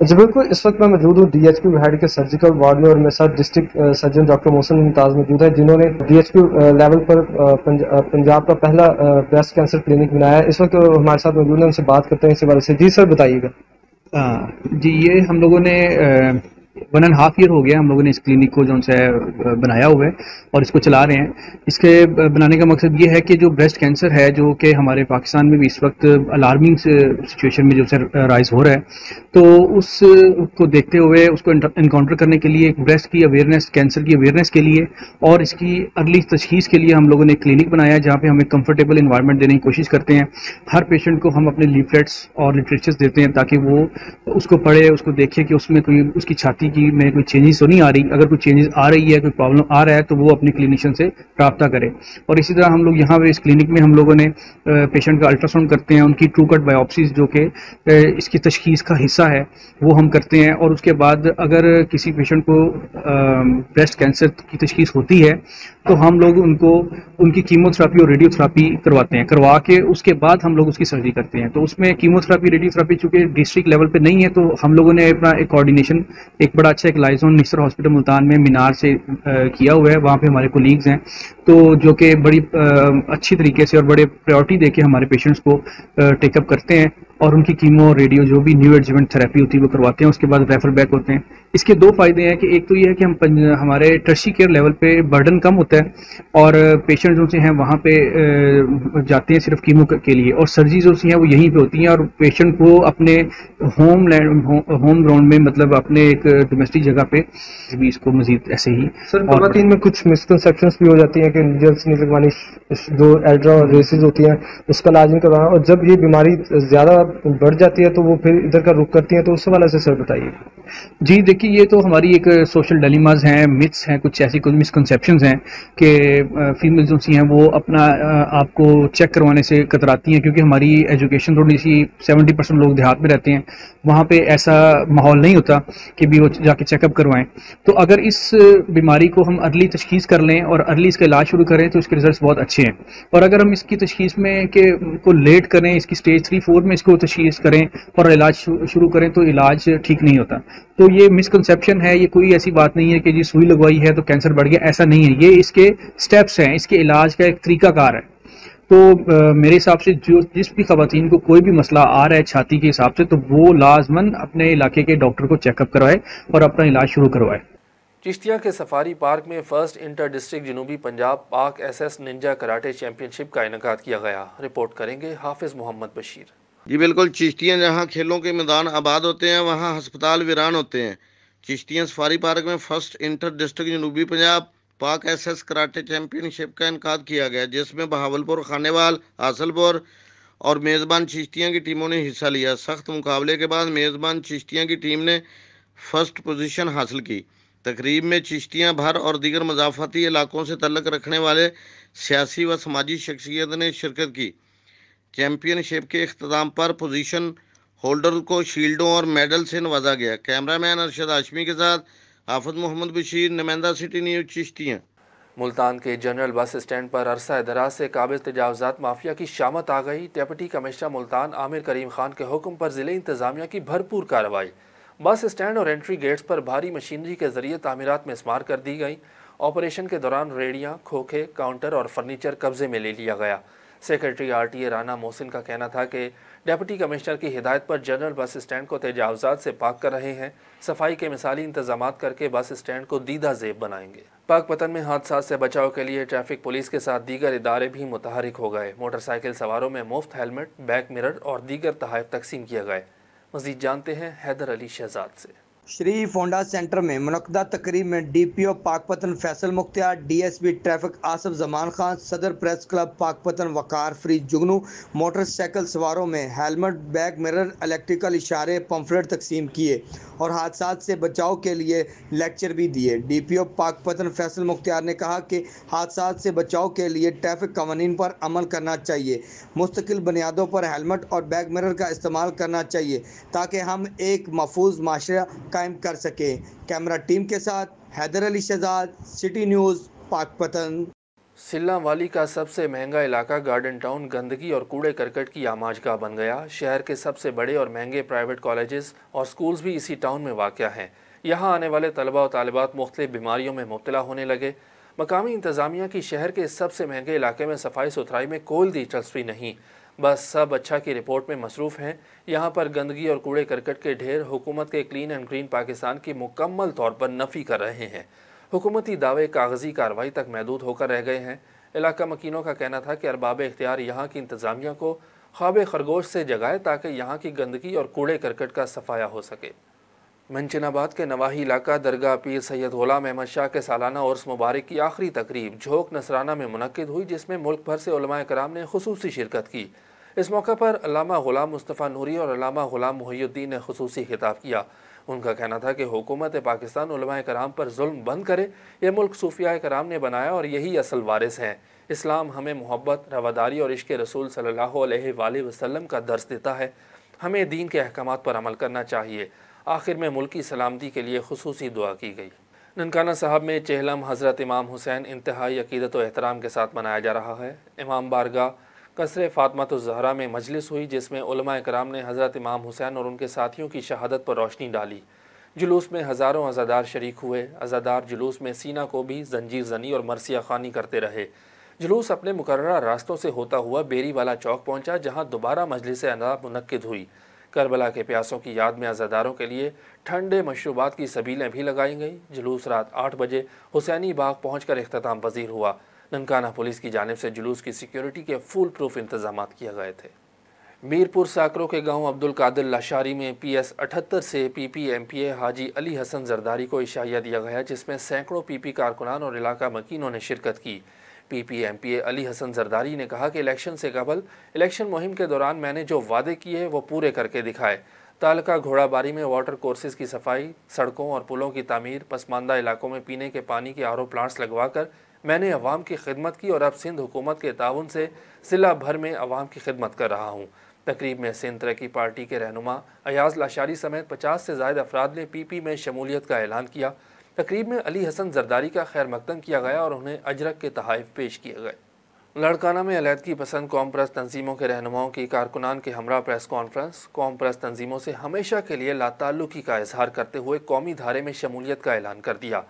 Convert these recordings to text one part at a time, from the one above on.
جی بالکل، اس وقت میں موجود ہوں DHQ ہیڈ کے سرجیکل وارڈ میں، اور میرے ساتھ ڈسٹرکٹ سرجن ڈاکٹر محسن ممتاز موجود ہے، جنہوں نے DHQ لیول پر پنجاب کا پہلا بریسٹ کینسر کلینک بنایا ہے۔ اس وقت ہمارے ساتھ موجود ہیں، ان سے بات کرتے ہیں اس حوالے سے۔ جی سر، بتائیے گا۔ جی، یہ ہم لوگوں نے 1.5 ایئر ہو گیا ہم لوگوں نے اس کلینک کو جو ہے بنایا ہوا ہے اور اس کو چلا رہے ہیں۔ اس کے بنانے کا مقصد یہ ہے کہ جو بریسٹ کینسر ہے، جو کہ ہمارے پاکستان میں بھی اس وقت الارمنگ سچویشن میں جو رائز ہو رہا ہے، تو اس کو دیکھتے ہوئے اس کو انکاؤنٹر کرنے کے لیے ایک بریسٹ کی اویئرنیس، کینسر کی اویئرنیس کے لیے اور اس کی ارلی تشخیص کے لیے ہم لوگوں نے ایک کلینک بنایا ہے، جہاں پہ ہم ایک کمفرٹیبل انوائرمنٹ دینے کی کوشش کرتے ہیں۔ ہر پیشنٹ کو ہم اپنے لیفلیٹس اور لٹریچرس دیتے ہیں تاکہ وہ اس کو پڑھے، اس کو دیکھے کہ اس میں کوئی اس کی چھاتی میں کوئی چینجز تو نہیں آ رہی۔ اگر کوئی چینجز آ رہی ہے، کوئی پرابلم آ رہا ہے، تو وہ اپنے کلینیشین سے رابطہ کرے۔ اور اسی طرح ہم لوگ یہاں پہ اس کلینک میں ہم لوگوں نے پیشنٹ کا الٹرا ساؤنڈ کرتے ہیں، ان کی ٹرو کٹ بایوپسیز جو کہ اس کی تشخیص کا حصہ ہے وہ ہم کرتے ہیں۔ اور اس کے بعد اگر کسی پیشنٹ کو بریسٹ کینسر کی تشخیص ہوتی ہے تو ہم لوگ ان کی کیمو تھراپی اور ریڈیو تھراپی کرواتے ہیں، کروا کے اس کے بعد ہم لوگ اس کی سرجری کرتے ہیں۔ تو اس میں کیمو تھراپی، ریڈیو تھراپی چونکہ ڈسٹرکٹ لیول پہ نہیں ہے، تو ہم لوگوں نے اپنا ایک کوآرڈینیشن ایک بڑا اچھا ایک لائزون نصر ہاسپٹل ملتان میں مینار سے کیا ہوا ہے۔ وہاں پہ ہمارے کولیگز ہیں تو جو کہ بڑی اچھی طریقے سے اور بڑے پریورٹی دے کے ہمارے پیشنٹس کو ٹیک اپ کرتے ہیں اور ان کی کیمو، ریڈیو، جو بھی نیو ایڈجوینٹ تھراپی ہوتی ہے وہ کرواتے ہیں۔ اس کے بعد ریفر بیک ہوتے ہیں۔ اس کے 2 فائدے ہیں کہ ایک تو یہ ہے کہ ہمارے ٹرشی کیئر لیول پہ برڈن کم ہوتا ہے اور پیشنٹ جو سے ہیں وہاں پہ جاتے ہیں صرف کیمو کے لیے، اور سرجری جو سی ہیں وہ یہیں پہ ہوتی ہیں، اور پیشنٹ کو اپنے ہوم گراؤنڈ میں، مطلب اپنے ایک ڈومیسٹک جگہ پہ بھی اس کو مزید ایسے ہی۔ سر، خواتین میں کچھ مسکنسیپشنس بھی ہو جاتی ہیں کہ نیڈلس نہیں لگوانی، جو الٹرا ریسز ہوتی ہیں اس کا علاج نہیں کروانا، اور جب یہ بیماری زیادہ بڑھ جاتی ہے تو وہ پھر ادھر کا رخ کرتی ہیں، تو اس حوالے سے سر بتائیے۔ جی دیکھیے، یہ تو ہماری ایک سوشل ڈیلیماز ہیں، متس ہیں، کچھ ایسی کچھ مسکنسیپشنز ہیں کہ فیمیل جو سی ہیں وہ اپنا آپ کو چیک کروانے سے کتراتی ہیں، کیونکہ ہماری ایجوکیشن تھوڑی سی 70% لوگ دیہات میں رہتے ہیں، وہاں پہ ایسا ماحول نہیں ہوتا کہ بھی وہ جا کے چیک اپ کروائیں۔ تو اگر اس بیماری کو ہم ارلی تشخیص کر لیں اور ارلی اس کا علاج شروع کریں تو اس کے ریزلٹس بہت اچھے ہیں، اور اگر ہم اس کی تشخیص میں کو لیٹ کریں، اس کی سٹیج 3-4 میں اس کو تشخیص کریں اور علاج شروع کریں تو علاج ٹھیک نہیں ہوتا۔ تو یہ مسکنسیپشن ہے، یہ کوئی ایسی بات نہیں ہے کہ جی سوئی لگوائی ہے تو کینسر بڑھ گیا، ایسا نہیں ہے۔ یہ اس کے سٹیپس ہیں، اس کے علاج کا ایک طریقہ کار ہے۔ تو میرے حساب سے جس بھی خواتین کو کوئی بھی مسئلہ آ رہا ہے چھاتی کے حساب سے، تو وہ لازماً اپنے علاقے کے ڈاکٹر کو چیک اپ کروائے اور اپنا علاج شروع کروائے۔ چشتیہ کے سفاری پارک میں فرسٹ انٹر ڈسٹرکٹ جنوبی پنجاب پاک SS ننجا کراٹے چیمپئن شپ کا انعقاد کیا گیا۔ رپورٹ کریں گے حافظ محمد بشیر۔ جی بالکل، چشتیاں جہاں کھیلوں کے میدان آباد ہوتے ہیں وہاں ہسپتال ویران ہوتے ہیں۔ چشتیاں سفاری پارک میں فرسٹ انٹر ڈسٹرکٹ جنوبی پنجاب پاک SS کراٹے چیمپئن شپ کا انعقاد کیا گیا، جس میں بہاولپور، خانیوال، حاصل پور اور میزبان چشتیاں کی ٹیموں نے حصہ لیا۔ سخت مقابلے کے بعد میزبان چشتیاں کی ٹیم نے فرسٹ پوزیشن حاصل کی۔ تقریب میں چشتیاں بھر اور دیگر مضافاتی علاقوں سے تعلق رکھنے والے سیاسی و سماجی شخصیت نے شرکت کی۔ چیمپئن شپ کے اختتام پر پوزیشن ہولڈر کو شیلڈوں اور میڈل سے نوازا گیا۔ کیمرہ مین ارشد ہاشمی کے ساتھ حافظ محمد بشیر، نمائندہ سٹی نیوز چشتیاں۔ ملتان کے جنرل بس اسٹینڈ پر عرصہ دراز سے قابض تجاوزات مافیا کی شامت آ گئی۔ ڈپٹی کمشنر ملتان عامر کریم خان کے حکم پر ضلع انتظامیہ کی بھرپور کارروائی۔ بس اسٹینڈ اور انٹری گیٹس پر بھاری مشینری کے ذریعے تعمیرات مسمار کر دی گئیں۔ آپریشن کے دوران ریڑیاں، کھوکھے، کاؤنٹر اور فرنیچر قبضے میں لے لیا گیا۔ سیکرٹری RTA رانا محسن کا کہنا تھا کہ ڈپٹی کمشنر کی ہدایت پر جنرل بس اسٹینڈ کو تجاوزات سے پاک کر رہے ہیں۔ صفائی کے مثالی انتظامات کر کے بس اسٹینڈ کو دیدہ زیب بنائیں گے۔ پاک پتن میں حادثات سے بچاؤ کے لیے ٹریفک پولیس کے ساتھ دیگر ادارے بھی متحرک ہو گئے۔ موٹر سائیکل سواروں میں مفت ہیلمٹ، بیک مرر اور دیگر تحائف تقسیم کیے گئے۔ مزید جانتے ہیں حیدر علی شہزاد سے۔ شریف ہونڈا سینٹر میں منعقدہ تقریب میں DPO پاک پتن فیصل مختار، DSP ٹریفک آصف زمان خان، صدر پریس کلب پاک پتن وقار فرید جگنو موٹر سائیکل سواروں میں ہیلمٹ، بیک مرر، الیکٹریکل اشارے، پمفلٹ تقسیم کیے اور حادثات سے بچاؤ کے لیے لیکچر بھی دیے۔ DPO پاک پتن فیصل مختار نے کہا کہ حادثات سے بچاؤ کے لیے ٹریفک قوانین پر عمل کرنا چاہیے، مستقل بنیادوں پر ہیلمٹ اور بیک مرر کا استعمال کرنا چاہیے تاکہ ہم ایک محفوظ معاشرہ قائم کر سکیں۔ کیمرہ ٹیم کے ساتھ حیدر علی شہزاد، سٹی نیوز، پاک پتن۔ سلّاں والی کا سب سے مہنگا علاقہ گارڈن ٹاؤن گندگی اور کوڑے کرکٹ کی آماج گاہ بن گیا۔ شہر کے سب سے بڑے اور مہنگے پرائیویٹ کالجز اور سکولز بھی اسی ٹاؤن میں واقع ہیں۔ یہاں آنے والے طلبہ و طالبات مختلف بیماریوں میں مبتلا ہونے لگے۔ مقامی انتظامیہ کی شہر کے سب سے مہنگے علاقے میں صفائی ستھرائی میں کوئی دلچسپی نہیں، بس سب اچھا کی رپورٹ میں مصروف ہیں۔ یہاں پر گندگی اور کوڑے کرکٹ کے ڈھیر حکومت کے کلین اینڈ گرین پاکستان کی مکمل طور پر نفی کر رہے ہیں۔ حکومتی دعوے کاغذی کارروائی تک محدود ہو کر رہ گئے ہیں۔ علاقہ مکینوں کا کہنا تھا کہ ارباب اختیار یہاں کی انتظامیہ کو خواب خرگوش سے جگائے تاکہ یہاں کی گندگی اور کوڑے کرکٹ کا صفایا ہو سکے۔ منچن آباد کے نواحی علاقہ درگاہ پیر سید غلام احمد شاہ کے سالانہ عرس مبارک کی آخری تقریب جھوک نصرانہ میں منعقد ہوئی، جس میں ملک بھر سے علماء کرام نے خصوصی شرکت کی۔ اس موقع پر علامہ غلام مصطفیٰ نوری اور علامہ غلام محی الدین نے خصوصی خطاب کیا۔ ان کا کہنا تھا کہ حکومت پاکستان علماء کرام پر ظلم بند کرے۔ یہ ملک صوفیاء کرام نے بنایا اور یہی اصل وارث ہیں۔ اسلام ہمیں محبت، رواداری اور عشق رسول صلی اللہ علیہ وآلہ وسلم کا درس دیتا ہے۔ ہمیں دین کے احکامات پر عمل کرنا چاہیے۔ آخر میں ملکی سلامتی کے لیے خصوصی دعا کی گئی۔ ننکانہ صاحب میں چہلم حضرت امام حسین انتہائی عقیدت و احترام کے ساتھ منایا جا رہا ہے۔ امام بارگاہ قصر فاطمۃ الزہرا میں مجلس ہوئی، جس میں علماء کرام نے حضرت امام حسین اور ان کے ساتھیوں کی شہادت پر روشنی ڈالی۔ جلوس میں ہزاروں عزادار شریک ہوئے۔ عزادار جلوس میں سینہ کو بھی زنجیر زنی اور مرثیہ خوانی کرتے رہے۔ جلوس اپنے مقررہ راستوں سے ہوتا ہوا بیری والا چوک پہنچا، جہاں دوبارہ مجلس انار منعقد ہوئی۔ کربلا کے پیاسوں کی یاد میں عزاداروں کے لیے ٹھنڈے مشروبات کی سبیلیں بھی لگائی گئیں۔ جلوس رات 8 بجے حسینی باغ پہنچ کر اختتام پذیر ہوا۔ ننکانہ پولیس کی جانب سے جلوس کی سیکیورٹی کے فول پروف انتظامات کیے گئے تھے۔ میرپور ساکرو کے گاؤں عبد القادر لاشاری میں PS 78 سے PP MPA حاجی علی حسن زرداری کو عشائیہ دیا گیا، جس میں سینکڑوں PP کارکنان اور علاقہ مکینوں نے شرکت کی۔ PP MPA علی حسن زرداری نے کہا کہ الیکشن سے قبل الیکشن مہم کے دوران میں نے جو وعدے کیے وہ پورے کر کے دکھائے۔ تعلقہ گھوڑا باری میں واٹر کورسز کی صفائی، سڑکوں اور پلوں کی تعمیر، پسماندہ علاقوں میں پینے کے پانی کے RO پلانٹس لگوا کر میں نے عوام کی خدمت کی اور اب سندھ حکومت کے تعاون سے ضلع بھر میں عوام کی خدمت کر رہا ہوں۔ تقریب میں سندھ ترقی پارٹی کے رہنما ایاز لاشاری سمیت 50 سے زائد افراد نے PP میں شمولیت کا اعلان کیا۔ تقریب میں علی حسن زرداری کا خیر مقدم کیا گیا اور انہیں اجرک کے تحائف پیش کیے گئے۔ لڑکانہ میں علیحدگی پسند قوم پرست تنظیموں کے رہنماؤں کی کارکنان کے ہمراہ پریس کانفرنس۔ قوم پرست تنظیموں سے ہمیشہ کے لیے لا تعلقی کا اظہار کرتے ہوئے قومی دھارے میں شمولیت کا اعلان کر دیا۔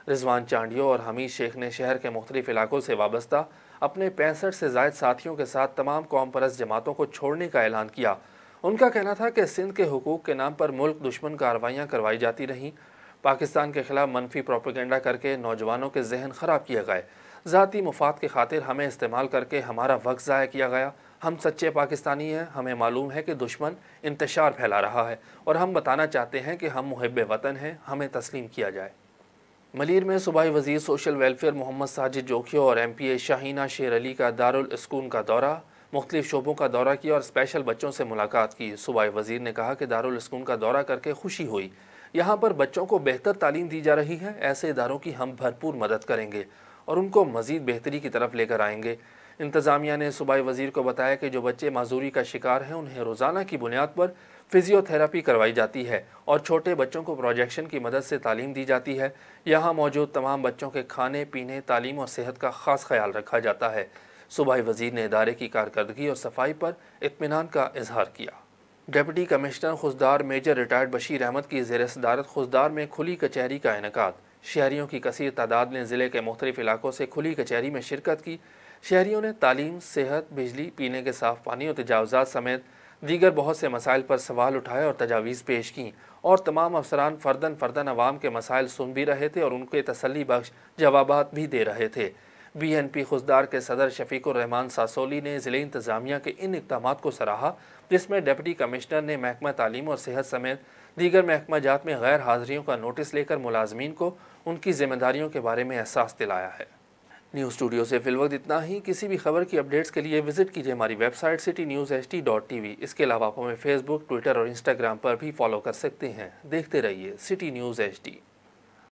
رضوان چانڈیو اور حمید شیخ نے شہر کے مختلف علاقوں سے وابستہ اپنے 65 سے زائد ساتھیوں کے ساتھ تمام قوم پرست جماعتوں کو چھوڑنے کا اعلان کیا۔ ان کا کہنا تھا کہ سندھ کے حقوق کے نام پر ملک دشمن کارروائیاں کروائی جاتی رہیں، پاکستان کے خلاف منفی پروپیگنڈا کر کے نوجوانوں کے ذہن خراب کیے گئے، ذاتی مفاد کی خاطر ہمیں استعمال کر کے ہمارا وقت ضائع کیا گیا۔ ہم سچے پاکستانی ہیں، ہمیں معلوم ہے کہ دشمن انتشار پھیلا رہا ہے اور ہم بتانا چاہتے ہیں کہ ہم محب وطن ہیں، ہمیں تسلیم کیا جائے۔ ملیر میں صوبائی وزیر سوشل ویلفیئر محمد ساجد جوکھیو اور MPA شاہینہ شیر علی کا دارالسکون کا دورہ، مختلف شعبوں کا دورہ کیا اور اسپیشل بچوں سے ملاقات کی۔ صوبائی وزیر نے کہا کہ دارالسکون کا دورہ کر کے خوشی ہوئی، یہاں پر بچوں کو بہتر تعلیم دی جا رہی ہے۔ ایسے اداروں کی ہم بھرپور مدد کریں گے اور ان کو مزید بہتری کی طرف لے کر آئیں گے۔ انتظامیہ نے صوبائی وزیر کو بتایا کہ جو بچے معذوری کا شکار ہیں انہیں روزانہ کی بنیاد پر فزیو تھراپی کروائی جاتی ہے اور چھوٹے بچوں کو پروجیکشن کی مدد سے تعلیم دی جاتی ہے۔ یہاں موجود تمام بچوں کے کھانے پینے، تعلیم اور صحت کا خاص خیال رکھا جاتا ہے۔ صوبائی وزیر نے ادارے کی کارکردگی اور صفائی پر اطمینان کا اظہار کیا۔ Deputy commissioner Khuzdar major retired Bashir Ahmed کی زیر صدارت خضدار میں کھلی کچہری کا انعقاد۔ شہریوں کی کثیر تعداد نے ضلع کے مختلف علاقوں سے کھلی کچہری میں شرکت کی۔ شہریوں نے تعلیم، صحت، بجلی، پینے کے صاف پانی اور تجاوزات سمیت دیگر بہت سے مسائل پر سوال اٹھائے اور تجاویز پیش کیں، اور تمام افسران فرداً عوام کے مسائل سن بھی رہے تھے اور ان کے تسلی بخش جوابات بھی دے رہے تھے۔ BNP خضدار کے صدر شفیق الرحمان ساسولی نے ضلع انتظامیہ کے ان اقدامات کو سراہا، جس میں ڈپٹی کمشنر نے محکمہ تعلیم اور صحت سمیت دیگر محکمہ جات میں غیر حاضریوں کا نوٹس لے کر ملازمین کو ان کی ذمہ داریوں کے بارے میں احساس دلایا ہے۔ نیوز اسٹوڈیو سے فی الوقت اتنا ہی۔ کسی بھی خبر کی اپڈیٹس کے لیے وزٹ کیجیے ہماری ویب سائٹ citynewsht.tv۔ اس کے علاوہ آپ ہمیں فیس بک، ٹویٹر اور انسٹاگرام پر بھی فالو کر سکتے ہیں۔ دیکھتے رہیے سٹی نیوز HD۔